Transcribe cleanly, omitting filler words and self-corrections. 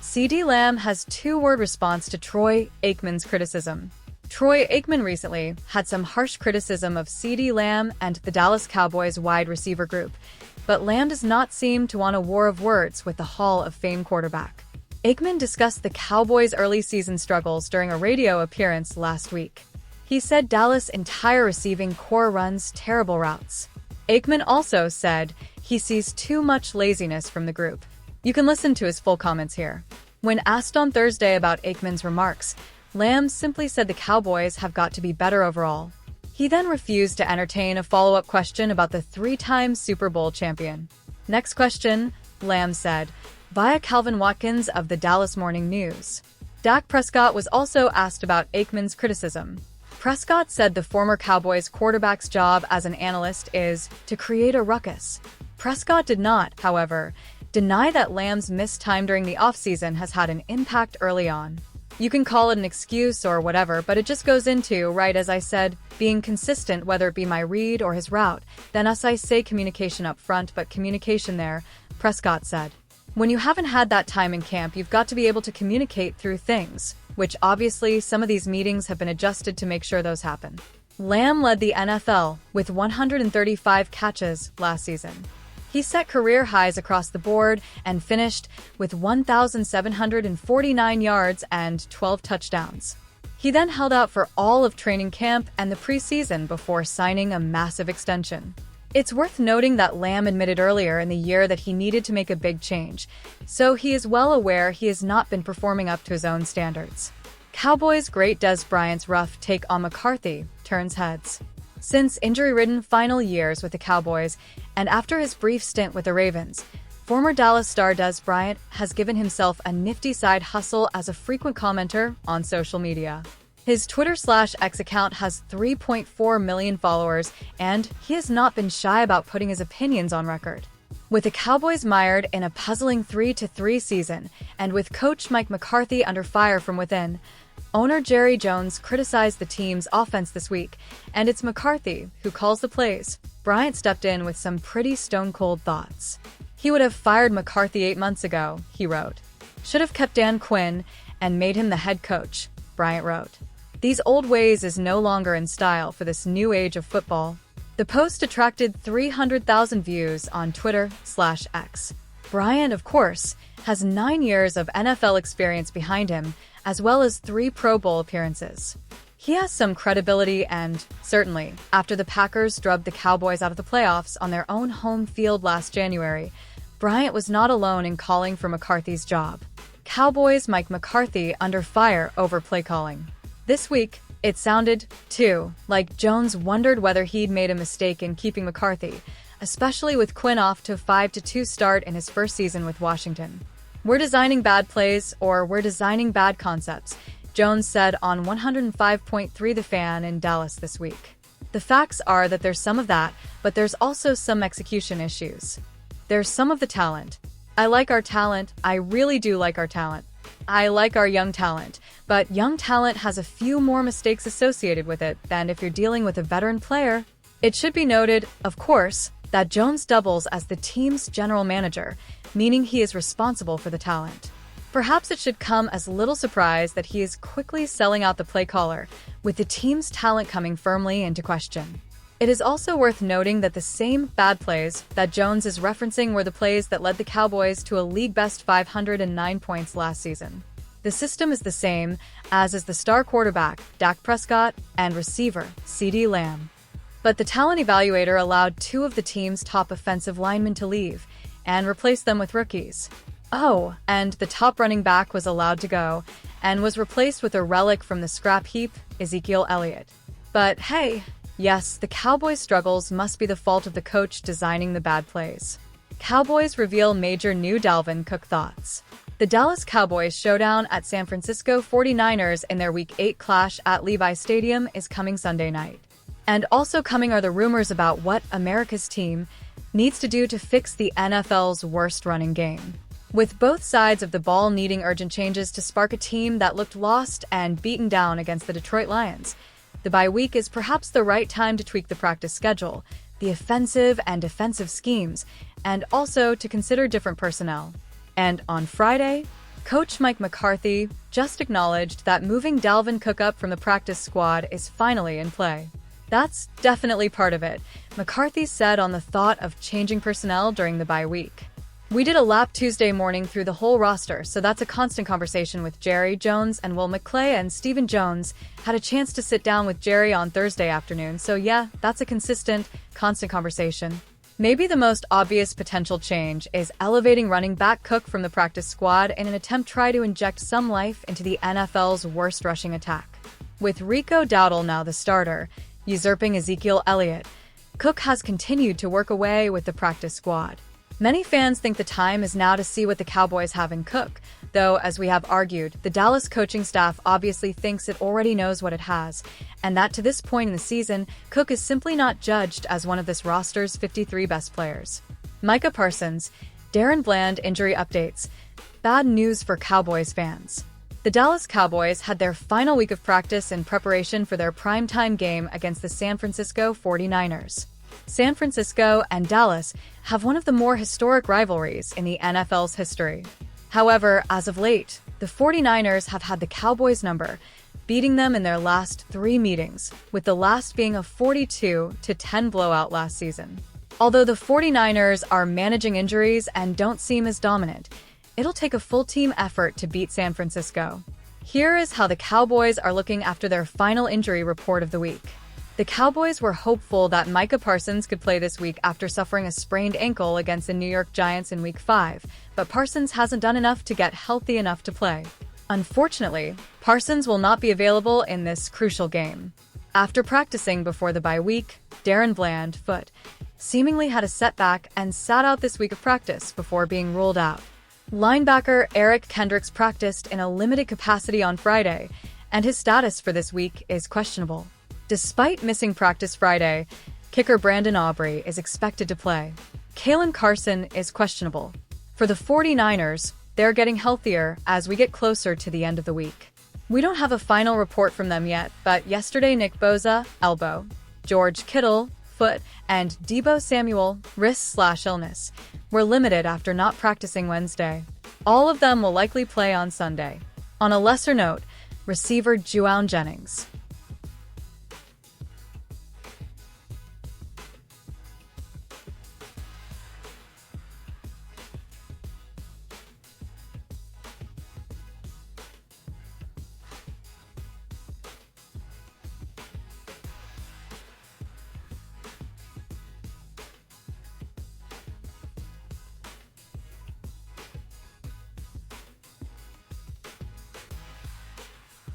Ceedee Lamb has two-word response to Troy Aikman's criticism. Troy Aikman recently had some harsh criticism of Ceedee Lamb and the Dallas Cowboys wide receiver group, but Lamb does not seem to want a war of words with the Hall of Fame quarterback. Aikman discussed the Cowboys' early season struggles during a radio appearance last week. He said Dallas' entire receiving core runs terrible routes. Aikman also said he sees too much laziness from the group. You can listen to his full comments here. When asked on Thursday about Aikman's remarks, Lamb simply said the Cowboys have got to be better overall. He then refused to entertain a follow-up question about the three-time Super Bowl champion. Next question, Lamb said, via Calvin Watkins of the Dallas Morning News. Dak Prescott was also asked about Aikman's criticism. Prescott said the former Cowboys quarterback's job as an analyst is to create a ruckus. Prescott did not, however, deny that Lamb's missed time during the offseason has had an impact early on. You can call it an excuse or whatever, but it just goes into, right as I said, being consistent, whether it be my read or his route. Then as I say, communication up front, but communication there, Prescott said. When you haven't had that time in camp, you've got to be able to communicate through things, which obviously some of these meetings have been adjusted to make sure those happen. Lamb led the NFL with 135 catches last season. He set career highs across the board and finished with 1,749 yards and 12 touchdowns. He then held out for all of training camp and the preseason before signing a massive extension. It's worth noting that Lamb admitted earlier in the year that he needed to make a big change, so he is well aware he has not been performing up to his own standards. Cowboys great Des Bryant's rough take on McCarthy turns heads. Since injury-ridden final years with the Cowboys, and after his brief stint with the Ravens, former Dallas star Des Bryant has given himself a nifty side hustle as a frequent commenter on social media. His Twitter/X account has 3.4 million followers, and he has not been shy about putting his opinions on record. With the Cowboys mired in a puzzling 3-3 season, and with coach Mike McCarthy under fire from within, owner Jerry Jones criticized the team's offense this week, and it's McCarthy who calls the plays. Bryant stepped in with some pretty stone-cold thoughts. He would have fired McCarthy 8 months ago, he wrote. Should have kept Dan Quinn and made him the head coach, Bryant wrote. These old ways is no longer in style for this new age of football. The post attracted 300,000 views on Twitter/X. Bryant, of course, has 9 years of NFL experience behind him, as well as 3 Pro Bowl appearances. He has some credibility and, certainly, after the Packers drubbed the Cowboys out of the playoffs on their own home field last January, Bryant was not alone in calling for McCarthy's job. Cowboys Mike McCarthy under fire over play calling. This week, it sounded, too, like Jones wondered whether he'd made a mistake in keeping McCarthy, especially with Quinn off to a 5-2 start in his first season with Washington. We're designing bad plays, or we're designing bad concepts, Jones said on 105.3 The Fan in Dallas this week. The facts are that there's some of that, but there's also some execution issues. There's some of the talent. I like our talent. I really do like our talent. I like our young talent, but young talent has a few more mistakes associated with it than if you're dealing with a veteran player. It should be noted, of course, that Jones doubles as the team's general manager, meaning he is responsible for the talent. Perhaps it should come as little surprise that he is quickly selling out the play caller, with the team's talent coming firmly into question. It is also worth noting that the same bad plays that Jones is referencing were the plays that led the Cowboys to a league-best 509 points last season. The system is the same, as is the star quarterback, Dak Prescott, and receiver, Ceedee Lamb. But the talent evaluator allowed 2 of the team's top offensive linemen to leave, and replaced them with rookies. Oh, and the top running back was allowed to go, and was replaced with a relic from the scrap heap, Ezekiel Elliott. But hey, yes, the Cowboys' struggles must be the fault of the coach designing the bad plays. Cowboys reveal major new Dalvin Cook thoughts. The Dallas Cowboys showdown at San Francisco 49ers in their Week 8 clash at Levi Stadium is coming Sunday night. And also coming are the rumors about what America's team needs to do to fix the NFL's worst running game. With both sides of the ball needing urgent changes to spark a team that looked lost and beaten down against the Detroit Lions, the bye week is perhaps the right time to tweak the practice schedule, the offensive and defensive schemes, and also to consider different personnel. And on Friday, Coach Mike McCarthy just acknowledged that moving Dalvin Cook up from the practice squad is finally in play. That's definitely part of it, McCarthy said on the thought of changing personnel during the bye week. We did a lap Tuesday morning through the whole roster, so that's a constant conversation with Jerry Jones and Will McClay, and Stephen Jones had a chance to sit down with Jerry on Thursday afternoon, so yeah, that's a constant conversation. Maybe the most obvious potential change is elevating running back Cook from the practice squad in an attempt to try to inject some life into the NFL's worst rushing attack. With Rico Dowdle now the starter, usurping Ezekiel Elliott, Cook has continued to work away with the practice squad. Many fans think the time is now to see what the Cowboys have in Cook, though, as we have argued, the Dallas coaching staff obviously thinks it already knows what it has, and that to this point in the season, Cook is simply not judged as one of this roster's 53 best players. Micah Parsons, Darren Bland injury updates. Bad news for Cowboys fans. The Dallas Cowboys had their final week of practice in preparation for their primetime game against the San Francisco 49ers. San Francisco and Dallas have one of the more historic rivalries in the NFL's history. However, as of late, the 49ers have had the Cowboys' number, beating them in their last 3 meetings, with the last being a 42-10 blowout last season. Although the 49ers are managing injuries and don't seem as dominant, it'll take a full team effort to beat San Francisco. Here is how the Cowboys are looking after their final injury report of the week. The Cowboys were hopeful that Micah Parsons could play this week after suffering a sprained ankle against the New York Giants in Week 5, but Parsons hasn't done enough to get healthy enough to play. Unfortunately, Parsons will not be available in this crucial game. After practicing before the bye week, Darren Bland, foot, seemingly had a setback and sat out this week of practice before being ruled out. Linebacker Eric Kendricks practiced in a limited capacity on Friday, and his status for this week is questionable. Despite missing practice Friday, kicker Brandon Aubrey is expected to play. Kalen Carson is questionable. For the 49ers, they're getting healthier as we get closer to the end of the week. We don't have a final report from them yet, but yesterday Nick Bosa, elbow, George Kittle, foot, and Deebo Samuel, wrist/illness, were limited after not practicing Wednesday. All of them will likely play on Sunday. On a lesser note, receiver Juwan Jennings,